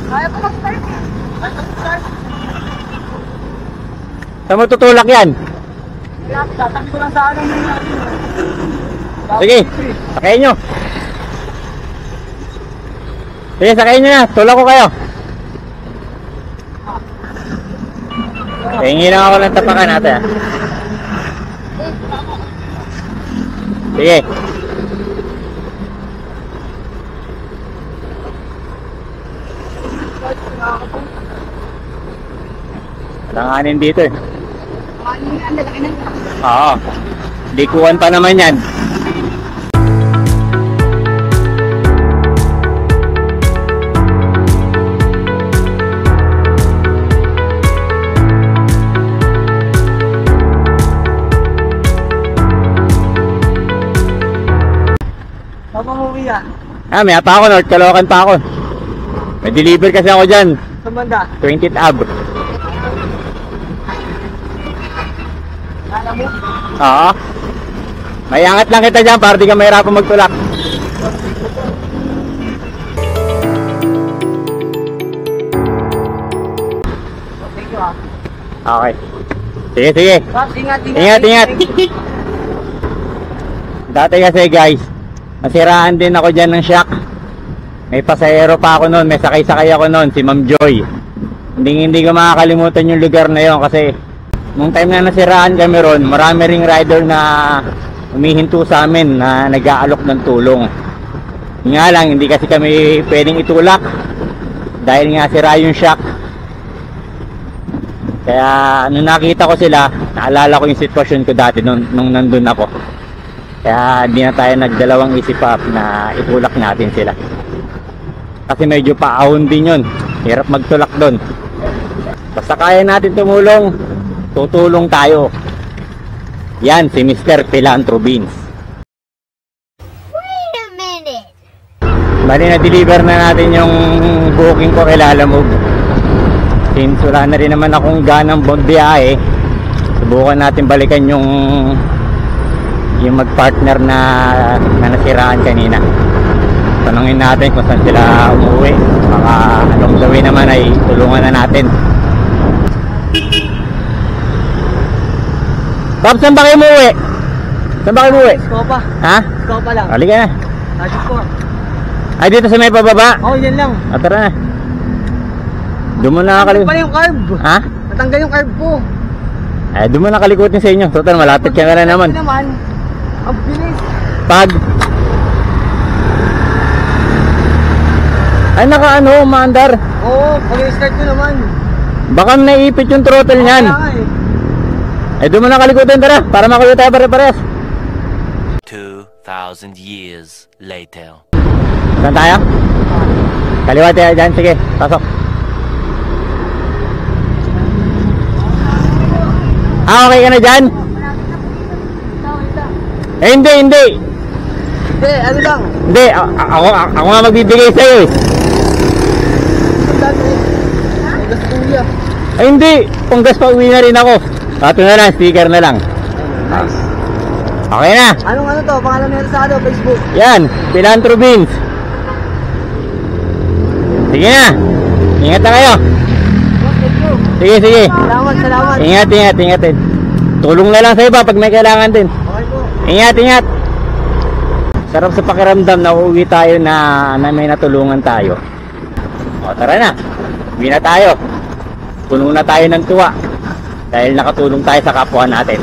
Kaya ko mag-start eh. Kaya ko mag-start. Saan mo tutulak yan? Tatabi ko lang sa ano yung natin. Sige, sakayin nyo. Sige, sakayin nyo na. Tulak ko kayo. Hingi lang ako ng tapakan natin. Sige. Langanin dito eh. Oo. Likuan pa naman yan. Papanguwi yan. May pa ako, North Caloocan pa ako. May deliver kasi ako dyan. Sa banda? 20th Ave. Alam mo? Oo. May angat lang kita dyan para di ka mahirapan magtulak. Thank you ah. Okay. Sige, sige. Boss, ingat, ingat. Ingat, ingat. Dati kasi guys, nasiraan din ako dyan ng shock. May pasahero pa ako noon, may sakay-sakay ako noon, si Ma'am Joy. Hindi ko makakalimutan yung lugar na yon kasi nung time na nasiraan kami ron, marami ring rider na humihinto sa amin na nag-aalok ng tulong. Nga lang, hindi kasi kami pwedeng itulak dahil nga sira yung shock. Kaya nung nakita ko sila, naalala ko yung sitwasyon ko dati nung nandun ako. Kaya di na tayo nagdalawang isip pa na itulak natin sila. Kasi medyo paahon din yun. Hirap magtulak doon. Basta kaya natin tumulong, tutulong tayo. Yan si Mr. Philanthropins. Wait a minute. Bali na-deliver na natin yung booking ko kay Lalamove. Since wala na rin naman akong ganang biyahe, subukan natin balikan yung magpartner na nasiraan kanina. Tanungin natin kung saan sila umuwi. Baka along the way naman ay tulungan na natin. Bob, saan ba kayo umuwi? Saan ba kayo umuwi? Skopa. Ha? Skopa lang. Halika na. Tajus ko. Ay, dito sa may pababa? Oo, yan lang. Tara na. Doon mo na Natanggal pala yung carb. Ha? Natanggal yung carb ko. Ay, doon mo na kalikutin sa inyo. Total, malapit ka na naman. Hindi naman. Ang bilis. Pag ay naka maandar. Oo, pag-start ko naman. Baka naipit yung throttle niyan. Ay, doon mo na kalikutin, tara. Para makuha tayo pare-pares. 2,000 years later. Saan tayo? Kaliwa tayo dyan. Sige, pasok. Okay ka na dyan? Eh, hindi. Hindi, ano lang. Hindi, ako nga magbibigay sa'yo eh. Gas kuya. Ay, hindi. Panggas pa uwi na rin ako. Ito na lang, sticker na lang. Nice. Okay na. Anong ano to? Pangalan nila sa ano? Facebook. Yan, Philanthropins. Sige na. Ingat na kayo. Thank you. Sige, sige. Salamat, salamat. Ingat. Tulong na lang sa iba pag may kailangan din. Okay po. Ingat. Sarap sa pakiramdam na uuwi tayo na may natulungan tayo. O, tara na. Uwi na tayo. Puno na tayo ng tuwa dahil nakatulong tayo sa kapwa natin.